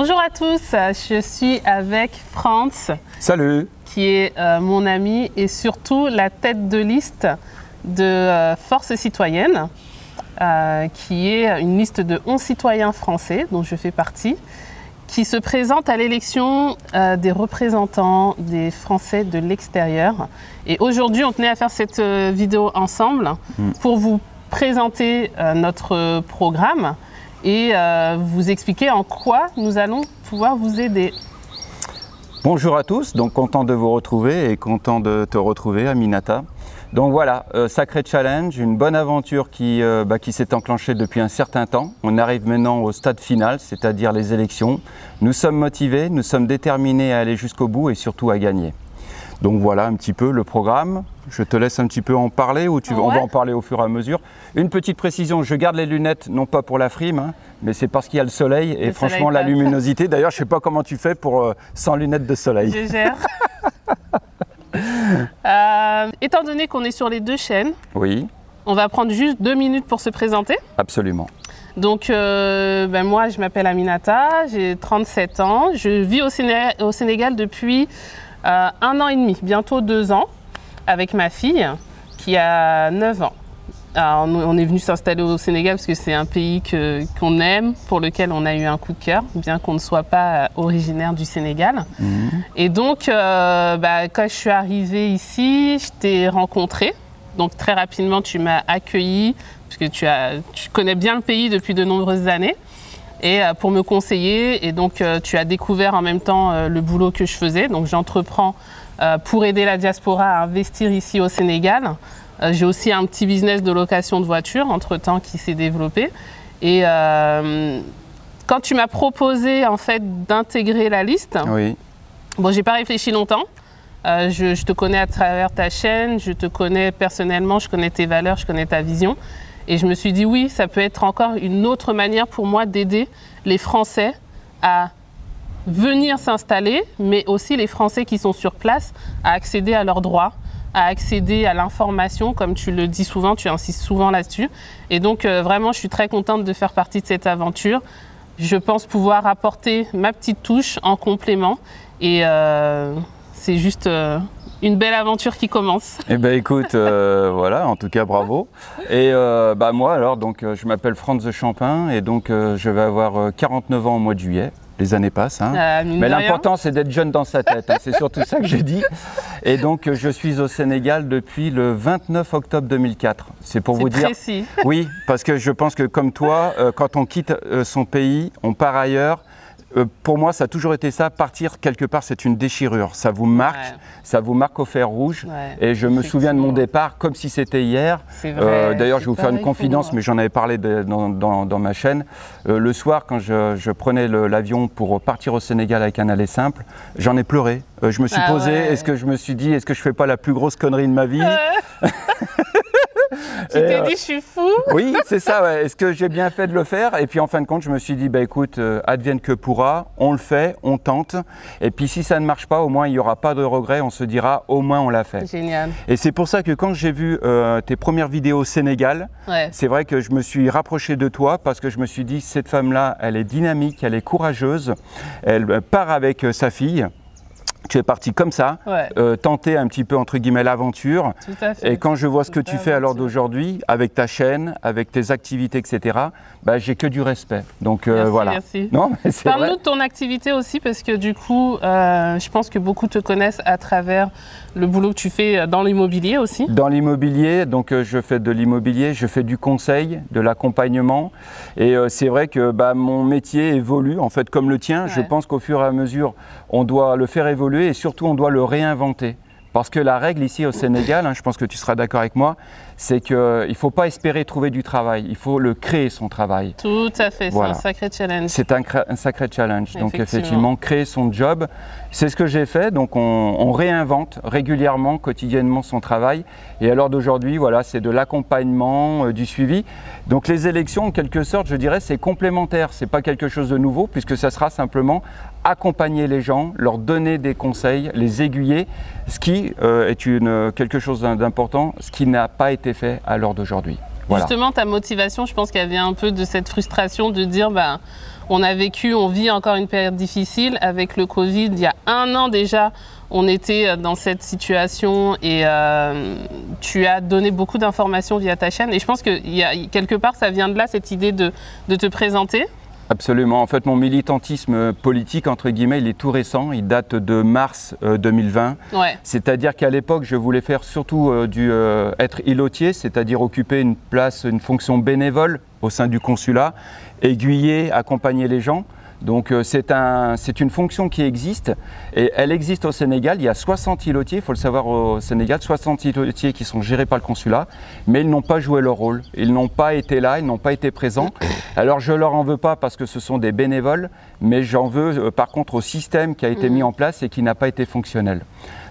Bonjour à tous, je suis avec Franz. Salut. Qui est mon ami et surtout la tête de liste de Force citoyenne, qui est une liste de 11 citoyens français, dont je fais partie, qui se présente à l'élection des représentants des Français de l'extérieur. Et aujourd'hui, on tenait à faire cette vidéo ensemble pour vous présenter notre programme et vous expliquer en quoi nous allons pouvoir vous aider. Bonjour à tous, donc content de vous retrouver et content de te retrouver, Aminata. Donc voilà, sacré challenge, une bonne aventure qui s'est enclenchée depuis un certain temps. On arrive maintenant au stade final, c'est-à-dire les élections. Nous sommes motivés, nous sommes déterminés à aller jusqu'au bout et surtout à gagner. Donc voilà un petit peu le programme. Je te laisse un petit peu en parler ou on va en parler au fur et à mesure. Une petite précision, je garde les lunettes, non pas pour la frime, hein, mais c'est parce qu'il y a le soleil et franchement la luminosité. D'ailleurs, je ne sais pas comment tu fais pour sans lunettes de soleil. Je gère. Étant donné qu'on est sur les deux chaînes, oui, on va prendre juste 2 minutes pour se présenter. Absolument. Donc moi, je m'appelle Aminata, j'ai 37 ans. Je vis au Sénégal depuis 1 an et demi, bientôt 2 ans, avec ma fille qui a 9 ans. Alors, on est venu s'installer au Sénégal parce que c'est un pays qu'on aime, pour lequel on a eu un coup de cœur, bien qu'on ne soit pas originaire du Sénégal. Et donc, quand je suis arrivée ici, je t'ai rencontré. Donc très rapidement, tu m'as accueilli, parce que tu connais bien le pays depuis de nombreuses années, et pour me conseiller. Et donc, tu as découvert en même temps le boulot que je faisais. Donc, j'entreprends pour aider la diaspora à investir ici au Sénégal. J'ai aussi un petit business de location de voitures entre-temps qui s'est développé. Et quand tu m'as proposé en fait d'intégrer la liste, bon, j'ai pas réfléchi longtemps. Je te connais à travers ta chaîne, je te connais personnellement, je connais tes valeurs, je connais ta vision. Et je me suis dit oui, ça peut être encore une autre manière pour moi d'aider les Français à venir s'installer, mais aussi les Français qui sont sur place à accéder à leurs droits, à accéder à l'information, comme tu le dis souvent, tu insistes souvent là-dessus. Et donc, vraiment, je suis très contente de faire partie de cette aventure. Je pense pouvoir apporter ma petite touche en complément. Et c'est juste une belle aventure qui commence. Eh bien, écoute, voilà, en tout cas, bravo. Et moi, alors, donc, je m'appelle Franz de Champin et donc, je vais avoir 49 ans au mois de juillet. Les années passent, hein. Mais l'important, c'est d'être jeune dans sa tête. Hein. C'est surtout ça que je dis. Et donc, je suis au Sénégal depuis le 29 octobre 2004. C'est pour vous dire. Précis. Oui, parce que je pense que comme toi, quand on quitte son pays, on part ailleurs. Pour moi, ça a toujours été ça. Partir quelque part, c'est une déchirure. Ça vous marque, ça vous marque au fer rouge. Et je me souviens de mon départ comme si c'était hier. D'ailleurs, je vais vous faire une confidence, mais j'en avais parlé dans ma chaîne. Le soir, quand je prenais l'avion pour partir au Sénégal avec un aller simple, j'en ai pleuré. Je me suis posé, est-ce que je me suis dit, est-ce que je fais pas la plus grosse connerie de ma vie? Tu t'es dit, je suis fou. Oui, c'est ça. Ouais. Est-ce que j'ai bien fait de le faire? Et puis en fin de compte, je me suis dit, écoute, advienne que pourra, on le fait, on tente. Et puis si ça ne marche pas, au moins il n'y aura pas de regret. On se dira, au moins on l'a fait. Génial. Et c'est pour ça que quand j'ai vu tes premières vidéos au Sénégal, c'est vrai que je me suis rapproché de toi parce que je me suis dit, cette femme-là, elle est dynamique, elle est courageuse, elle part avec sa fille. Tu es parti comme ça, tenter un petit peu entre guillemets l'aventure. Et quand je vois ce que tu fais à l'heure d'aujourd'hui, avec ta chaîne, avec tes activités, etc., j'ai que du respect. Donc voilà. Merci. Parle-nous de ton activité aussi, parce que du coup, je pense que beaucoup te connaissent à travers le boulot que tu fais dans l'immobilier aussi. Dans l'immobilier, donc je fais de l'immobilier, je fais du conseil, de l'accompagnement. Et c'est vrai que mon métier évolue, en fait, comme le tien. Je pense qu'au fur et à mesure, on doit le faire évoluer. Et surtout, on doit le réinventer. Parce que la règle ici au Sénégal, je pense que tu seras d'accord avec moi, c'est qu'il ne faut pas espérer trouver du travail, il faut le créer son travail. Tout à fait, c'est un sacré challenge. C'est un sacré challenge, donc effectivement, créer son job, c'est ce que j'ai fait, donc on réinvente régulièrement, quotidiennement son travail. Et à l'heure d'aujourd'hui, voilà, c'est de l'accompagnement, du suivi. Donc les élections, en quelque sorte, je dirais, c'est complémentaire, ce n'est pas quelque chose de nouveau, puisque ça sera simplement accompagner les gens, leur donner des conseils, les aiguiller, ce qui est quelque chose d'important, ce qui n'a pas été fait à l'heure d'aujourd'hui. Voilà. Justement, ta motivation, je pense qu'elle vient un peu de cette frustration de dire, bah, on vit encore une période difficile avec le Covid. Il y a 1 an déjà, on était dans cette situation et tu as donné beaucoup d'informations via ta chaîne. Et je pense que quelque part, ça vient de là, cette idée de te présenter. Absolument. En fait, mon militantisme politique, entre guillemets, il est tout récent. Il date de mars 2020. Ouais. C'est-à-dire qu'à l'époque, je voulais faire surtout être îlotier, c'est-à-dire occuper une place, une fonction bénévole au sein du consulat, aiguiller, accompagner les gens. Donc c'est une fonction qui existe et elle existe au Sénégal. Il y a 60 îlotiers, il faut le savoir au Sénégal, 60 îlotiers qui sont gérés par le consulat, mais ils n'ont pas joué leur rôle. Ils n'ont pas été là, ils n'ont pas été présents. Alors je ne leur en veux pas parce que ce sont des bénévoles, mais j'en veux par contre au système qui a été mis en place et qui n'a pas été fonctionnel.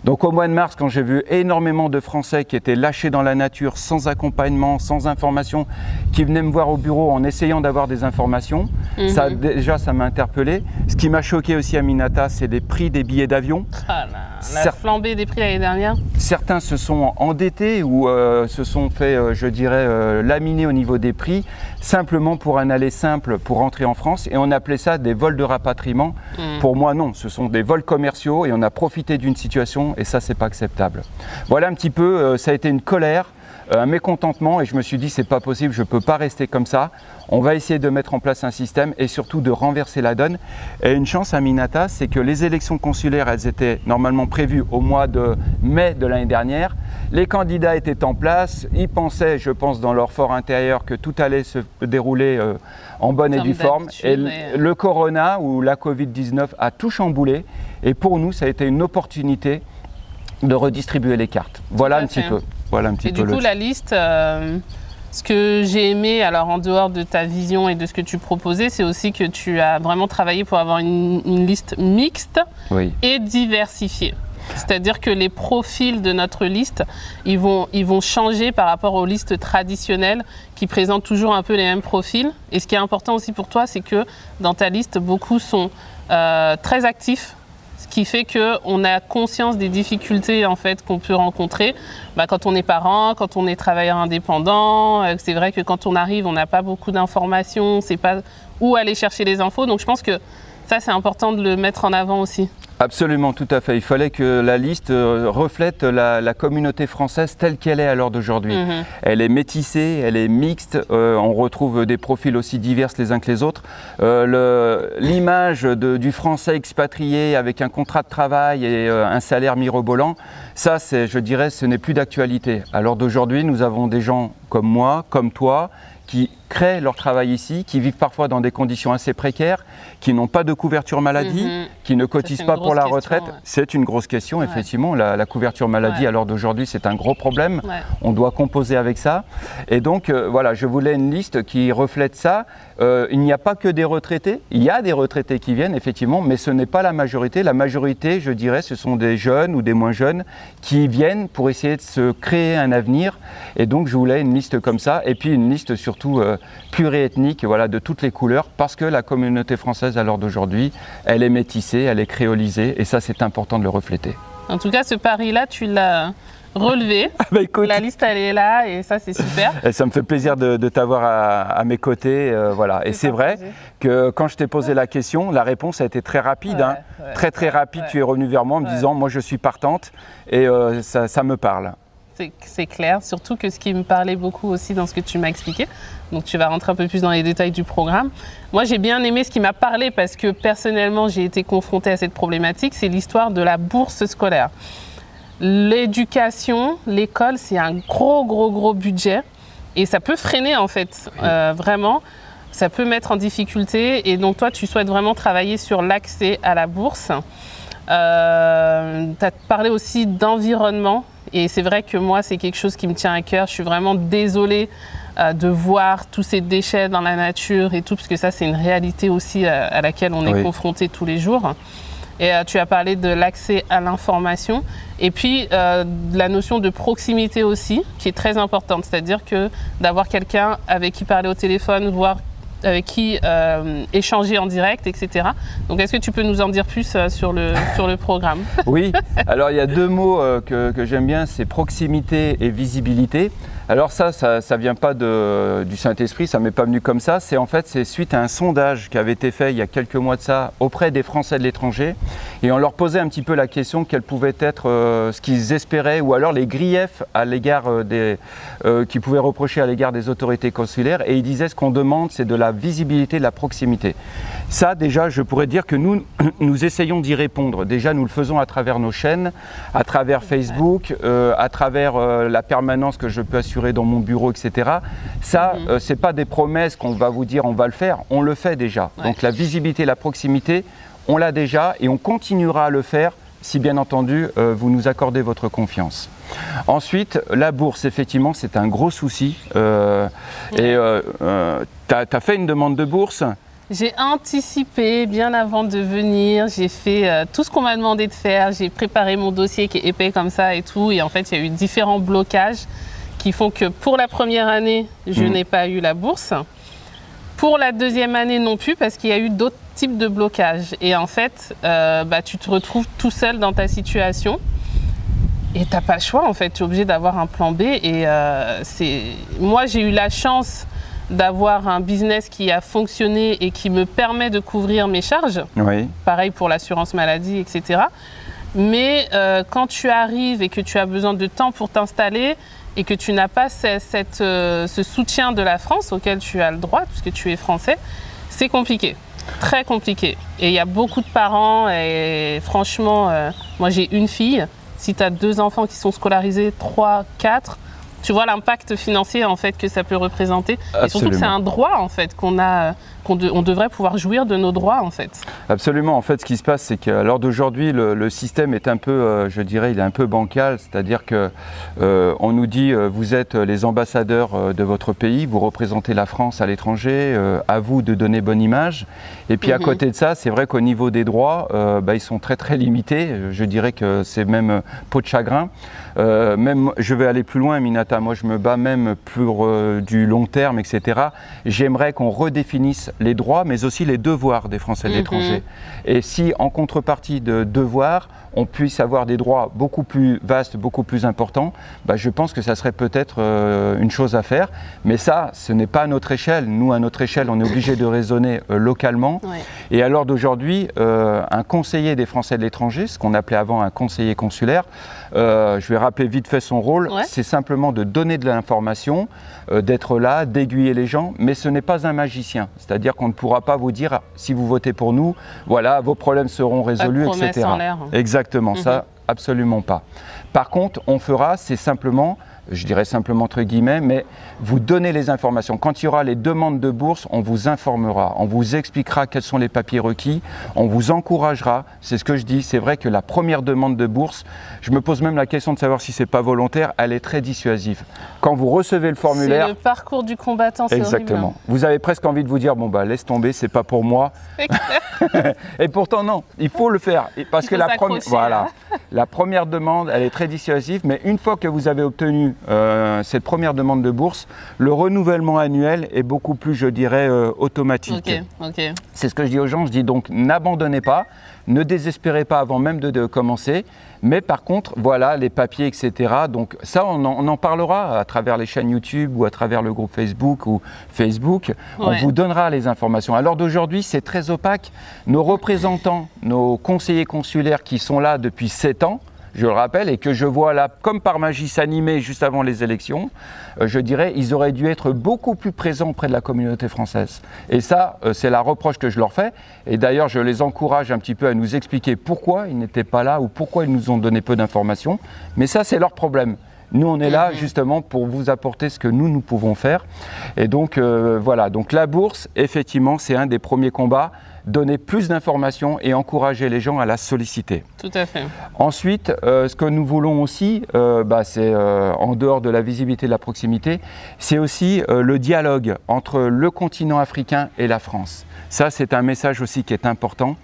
Donc au mois de mars, quand j'ai vu énormément de Français qui étaient lâchés dans la nature, sans accompagnement, sans information, qui venaient me voir au bureau en essayant d'avoir des informations, ça m'a interpellé. Ce qui m'a choqué aussi à Aminata, c'est les prix des billets d'avion. Ah, la flambée des prix l'année dernière. Certains se sont endettés ou se sont fait, je dirais, laminer au niveau des prix, simplement pour un aller simple pour rentrer en France. Et on appelait ça des vols de rapatriement. Pour moi, non, ce sont des vols commerciaux et on a profité d'une situation et ça, c'est pas acceptable. Voilà un petit peu, ça a été une colère, un mécontentement et je me suis dit, c'est pas possible, je peux pas rester comme ça. On va essayer de mettre en place un système et surtout de renverser la donne. Et une chance à Aminata, c'est que les élections consulaires, elles étaient normalement prévues au mois de mai de l'année dernière. Les candidats étaient en place, ils pensaient, je pense, dans leur fort intérieur que tout allait se dérouler en bonne et due forme. Et le corona ou la Covid-19 a tout chamboulé. Et pour nous, ça a été une opportunité de redistribuer les cartes. Voilà un petit peu. Voilà un petit peu. Et du coup, la liste, ce que j'ai aimé, alors en dehors de ta vision et de ce que tu proposais, c'est aussi que tu as vraiment travaillé pour avoir une liste mixte et diversifiée. C'est-à-dire que les profils de notre liste, ils vont changer par rapport aux listes traditionnelles qui présentent toujours un peu les mêmes profils. Et ce qui est important aussi pour toi, c'est que dans ta liste, beaucoup sont très actifs. Ce qui fait qu'on a conscience des difficultés en fait, qu'on peut rencontrer quand on est parent, quand on est travailleur indépendant. C'est vrai que quand on arrive, on n'a pas beaucoup d'informations, on ne sait pas où aller chercher les infos. Donc je pense que ça, c'est important de le mettre en avant aussi. Absolument, tout à fait. Il fallait que la liste reflète la communauté française telle qu'elle est à l'heure d'aujourd'hui. Elle est métissée, elle est mixte, on retrouve des profils aussi divers les uns que les autres. L'image du français expatrié avec un contrat de travail et un salaire mirobolant, ça, je dirais, ce n'est plus d'actualité. À l'heure d'aujourd'hui, nous avons des gens comme moi, comme toi, qui créent leur travail ici, qui vivent parfois dans des conditions assez précaires, qui n'ont pas de couverture maladie, qui ne cotisent pas pour la retraite. C'est une grosse question, effectivement. La couverture maladie, à l'heure d'aujourd'hui, c'est un gros problème. On doit composer avec ça. Et donc, voilà, je voulais une liste qui reflète ça. Il n'y a pas que des retraités. Il y a des retraités qui viennent, effectivement, mais ce n'est pas la majorité. La majorité, je dirais, ce sont des jeunes ou des moins jeunes qui viennent pour essayer de se créer un avenir. Et donc, je voulais une liste comme ça. Et puis, une liste surtout pluriethnique, voilà, de toutes les couleurs, parce que la communauté française à l'heure d'aujourd'hui, elle est métissée, elle est créolisée, et ça c'est important de le refléter. En tout cas, ce pari-là, tu l'as relevé. Écoute, la liste, elle est là, et ça c'est super. Et ça me fait plaisir de t'avoir à mes côtés, voilà. Et c'est vrai que quand je t'ai posé la question, la réponse a été très rapide, très rapide. Tu es revenu vers moi en me disant, moi je suis partante, et ça me parle. C'est clair, surtout que ce qui me parlait beaucoup aussi dans ce que tu m'as expliqué, donc tu vas rentrer un peu plus dans les détails du programme. Moi j'ai bien aimé ce qui m'a parlé parce que personnellement j'ai été confrontée à cette problématique, c'est l'histoire de la bourse scolaire. L'éducation, l'école, c'est un gros budget et ça peut freiner en fait, vraiment, ça peut mettre en difficulté et donc toi tu souhaites vraiment travailler sur l'accès à la bourse. Tu as parlé aussi d'environnement. Et c'est vrai que moi, c'est quelque chose qui me tient à cœur. Je suis vraiment désolée de voir tous ces déchets dans la nature et tout, parce que ça, c'est une réalité aussi à laquelle on est confronté tous les jours. Et tu as parlé de l'accès à l'information et puis de la notion de proximité aussi, qui est très importante. C'est-à-dire que d'avoir quelqu'un avec qui parler au téléphone, voir avec qui échanger en direct, etc. Donc, est-ce que tu peux nous en dire plus sur le programme? Oui, alors il y a deux mots que j'aime bien, c'est proximité et visibilité. Alors ça vient pas du Saint-Esprit, ça m'est pas venu comme ça. C'est suite à un sondage qui avait été fait il y a quelques mois de ça auprès des Français de l'étranger, et on leur posait un petit peu la question quel pouvait être ce qu'ils espéraient, ou alors les griefs à l'égard qu'ils pouvaient reprocher à l'égard des autorités consulaires, et ils disaient ce qu'on demande, c'est de la visibilité, de la proximité. Ça déjà, je pourrais dire que nous essayons d'y répondre. Déjà, nous le faisons à travers nos chaînes, à travers Facebook, à travers la permanence que je peux assurer dans mon bureau, etc. Ça, c'est pas des promesses qu'on va vous dire on va le faire, on le fait déjà. Ouais. Donc la visibilité, la proximité, on l'a déjà et on continuera à le faire si bien entendu vous nous accordez votre confiance. Ensuite, la bourse, effectivement, c'est un gros souci. Tu as fait une demande de bourse ? J'ai anticipé bien avant de venir, j'ai fait tout ce qu'on m'a demandé de faire, j'ai préparé mon dossier qui est épais comme ça et tout, et en fait il y a eu différents blocages qui font que pour la première année, je n'ai pas eu la bourse. Pour la deuxième année non plus, parce qu'il y a eu d'autres types de blocages. Et en fait, tu te retrouves tout seul dans ta situation et tu n'as pas le choix, en fait. Tu es obligé d'avoir un plan B. Et moi, j'ai eu la chance d'avoir un business qui a fonctionné et qui me permet de couvrir mes charges. Oui. Pareil pour l'assurance maladie, etc. Mais quand tu arrives et que tu as besoin de temps pour t'installer, et que tu n'as pas ce soutien de la France auquel tu as le droit, puisque tu es français, c'est compliqué, très compliqué. Et il y a beaucoup de parents, et franchement, moi j'ai une fille, si tu as 2 enfants qui sont scolarisés, 3, 4, tu vois l'impact financier en fait que ça peut représenter. Absolument. Et surtout que c'est un droit en fait qu'on devrait pouvoir jouir de nos droits en fait. Absolument. En fait, ce qui se passe, c'est qu'à l'heure d'aujourd'hui, le système est un peu, je dirais, il est un peu bancal. C'est-à-dire que on nous dit, vous êtes les ambassadeurs de votre pays, vous représentez la France à l'étranger, à vous de donner bonne image. Et puis à côté de ça, c'est vrai qu'au niveau des droits, ils sont très très limités. Je dirais que c'est même peau de chagrin. Même, je vais aller plus loin, Aminata. Moi, je me bats même pour du long terme, etc. J'aimerais qu'on redéfinisse les droits, mais aussi les devoirs des Français de l'étranger. Et si, en contrepartie de devoirs, on puisse avoir des droits beaucoup plus vastes, beaucoup plus importants, je pense que ça serait peut-être une chose à faire. Mais ça, ce n'est pas à notre échelle. Nous, à notre échelle, on est obligé de raisonner localement. Ouais. Et à l'heure d'aujourd'hui, un conseiller des Français de l'étranger, ce qu'on appelait avant un conseiller consulaire, je vais rappeler vite fait son rôle, c'est simplement de donner de l'information, d'être là, d'aiguiller les gens, mais ce n'est pas un magicien. C'est-à-dire qu'on ne pourra pas vous dire, si vous votez pour nous, voilà, vos problèmes seront résolus, etc. En l'air. Exactement, ça, absolument pas. Par contre, on fera, c'est simplement, je dirais simplement entre guillemets, mais vous donnez les informations. Quand il y aura les demandes de bourse, on vous informera, on vous expliquera quels sont les papiers requis, on vous encouragera. C'est ce que je dis, c'est vrai que la première demande de bourse, je me pose même la question de savoir si c'est pas volontaire, elle est très dissuasive. Quand vous recevez le formulaire... C'est le parcours du combattant, c'est exactement. Horrible. Vous avez presque envie de vous dire, bon laisse tomber, c'est pas pour moi. Et pourtant non, il faut le faire. Parce que la première demande, elle est très dissuasive, mais une fois que vous avez obtenu cette première demande de bourse, le renouvellement annuel est beaucoup plus, je dirais, automatique. Okay. C'est ce que je dis aux gens, je dis donc n'abandonnez pas, ne désespérez pas avant même de commencer, mais par contre, voilà, les papiers, etc. Donc ça, on en parlera à travers les chaînes YouTube ou à travers le groupe Facebook ou Facebook. On vous donnera les informations. À l'heure d'aujourd'hui, c'est très opaque. Nos représentants, nos conseillers consulaires qui sont là depuis 7 ans, je le rappelle, et que je vois là, comme par magie, s'animer juste avant les élections, je dirais, ils auraient dû être beaucoup plus présents auprès de la communauté française. Et ça, c'est la reproche que je leur fais. Et d'ailleurs, je les encourage un petit peu à nous expliquer pourquoi ils n'étaient pas là ou pourquoi ils nous ont donné peu d'informations. Mais ça, c'est leur problème. Nous, on est là justement pour vous apporter ce que nous pouvons faire. Et donc, voilà. Donc, la bourse, effectivement, c'est un des premiers combats. Donner plus d'informations et encourager les gens à la solliciter. Tout à fait. Ensuite, ce que nous voulons aussi, c'est en dehors de la visibilité et de la proximité, c'est aussi le dialogue entre le continent africain et la France. Ça, c'est un message aussi qui est important,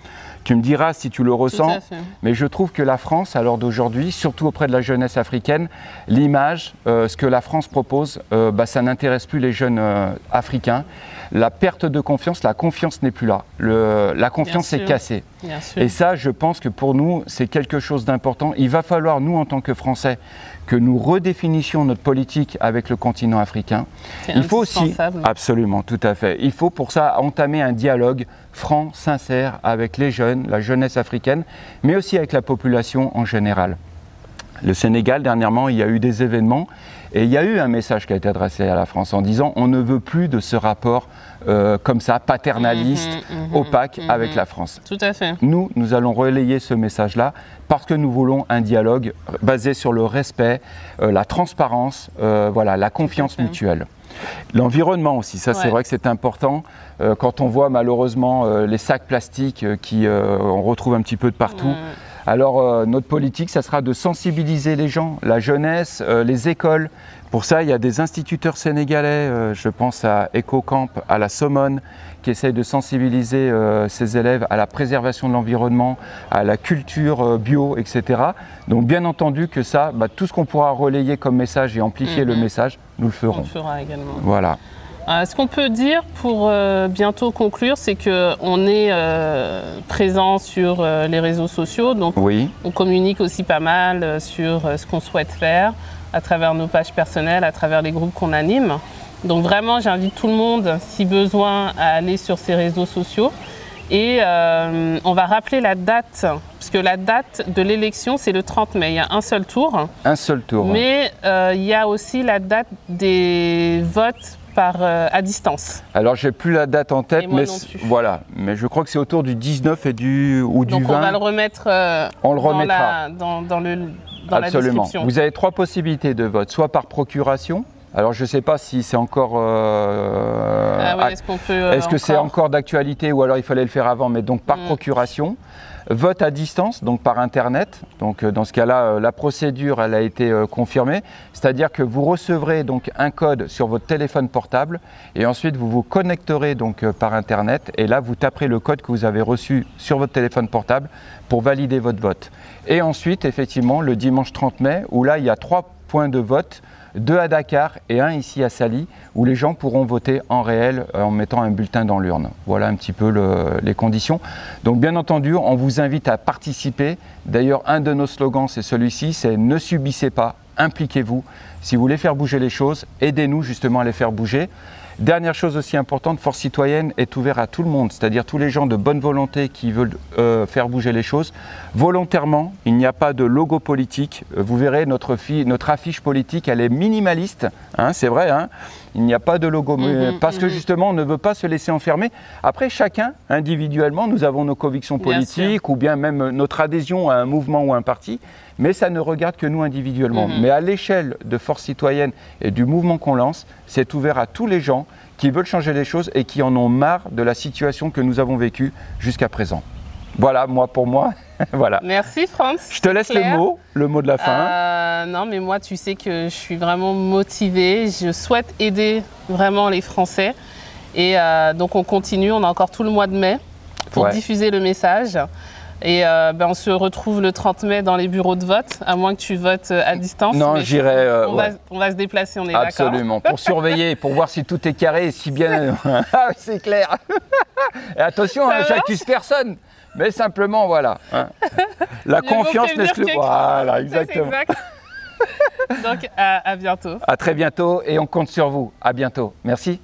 Tu me diras si tu le ressens, Tout à fait. mais je trouve que la France, à l'heure d'aujourd'hui, surtout auprès de la jeunesse africaine, l'image, ce que la France propose, ça n'intéresse plus les jeunes africains. La perte de confiance, la confiance n'est plus là. La confiance est cassée. Bien sûr. Et ça, je pense que pour nous, c'est quelque chose d'important. Il va falloir, nous, en tant que Français, que nous redéfinissions notre politique avec le continent africain. Il faut aussi, absolument, tout à fait. Il faut pour ça entamer un dialogue franc, sincère avec les jeunes, la jeunesse africaine, mais aussi avec la population en général. Le Sénégal, dernièrement, il y a eu des événements et il y a eu un message qui a été adressé à la France en disant on ne veut plus de ce rapport comme ça, paternaliste, opaque avec la France. Tout à fait. Nous allons relayer ce message-là parce que nous voulons un dialogue basé sur le respect, la transparence, voilà, la confiance mutuelle. L'environnement aussi, ça c'est vrai que c'est important. Quand on voit malheureusement les sacs plastiques on retrouve un petit peu de partout. Alors notre politique, ça sera de sensibiliser les gens, la jeunesse, les écoles. Pour ça, il y a des instituteurs sénégalais, je pense à EcoCamp, à la Somone, qui essayent de sensibiliser ces élèves à la préservation de l'environnement, à la culture bio, etc. Donc bien entendu que ça, tout ce qu'on pourra relayer comme message et amplifier le message, nous le ferons. On le fera également. Voilà. Ce qu'on peut dire pour bientôt conclure, c'est qu'on est présent sur les réseaux sociaux, donc on communique aussi pas mal sur ce qu'on souhaite faire à travers nos pages personnelles, à travers les groupes qu'on anime. Donc vraiment, j'invite tout le monde, si besoin, à aller sur ces réseaux sociaux. Et on va rappeler la date, parce que la date de l'élection, c'est le 30 mai. Il y a un seul tour. Un seul tour. Mais il y a aussi la date des votes à distance. Alors, j'ai plus la date en tête, mais voilà. Mais je crois que c'est autour du 19 ou du 20. Donc, on va le remettre dans la description. Vous avez 3 possibilités de vote, soit par procuration. Alors, je ne sais pas si c'est encore. Est-ce que c'est encore d'actualité ou alors il fallait le faire avant, mais donc par procuration. Vote à distance, donc par Internet. Donc dans ce cas-là, la procédure elle a été confirmée. C'est-à-dire que vous recevrez donc un code sur votre téléphone portable et ensuite vous vous connecterez donc par Internet et là vous taperez le code que vous avez reçu sur votre téléphone portable pour valider votre vote. Et ensuite, effectivement, le dimanche 30 mai, où là il y a 3 points de vote. 2 à Dakar et 1 ici à Saly, où les gens pourront voter en réel en mettant un bulletin dans l'urne. Voilà un petit peu les conditions. Donc bien entendu, on vous invite à participer. D'ailleurs, un de nos slogans, c'est celui-ci, c'est « Ne subissez pas, impliquez-vous ». Si vous voulez faire bouger les choses, aidez-nous justement à les faire bouger. Dernière chose aussi importante, Force Citoyenne est ouvert à tout le monde, c'est-à-dire tous les gens de bonne volonté qui veulent faire bouger les choses. Volontairement, il n'y a pas de logo politique. Vous verrez, notre affiche politique, elle est minimaliste, hein, c'est vrai, hein. Il n'y a pas de logo, parce que justement, on ne veut pas se laisser enfermer. Après, chacun, individuellement, nous avons nos convictions politiques ou bien même notre adhésion à un mouvement ou un parti, mais ça ne regarde que nous individuellement. Mais à l'échelle de Force Citoyenne et du mouvement qu'on lance, c'est ouvert à tous les gens qui veulent changer les choses et qui en ont marre de la situation que nous avons vécue jusqu'à présent. Voilà, pour moi, voilà. Merci Franz. Je te laisse le mot de la fin. Non, mais moi, tu sais que je suis vraiment motivée. Je souhaite aider vraiment les Français. Et donc, on continue. On a encore tout le mois de mai pour diffuser le message. Et on se retrouve le 30 mai dans les bureaux de vote, à moins que tu votes à distance. Non, j'irai. On va se déplacer, on est d'accord. Absolument, pour surveiller, pour voir si tout est carré et si bien. C'est clair. Et attention, j'accuse personne. Mais simplement, voilà. Hein. La confiance n'exclut pas. Voilà, exactement. Exact. Donc, à bientôt. À très bientôt et on compte sur vous. À bientôt. Merci.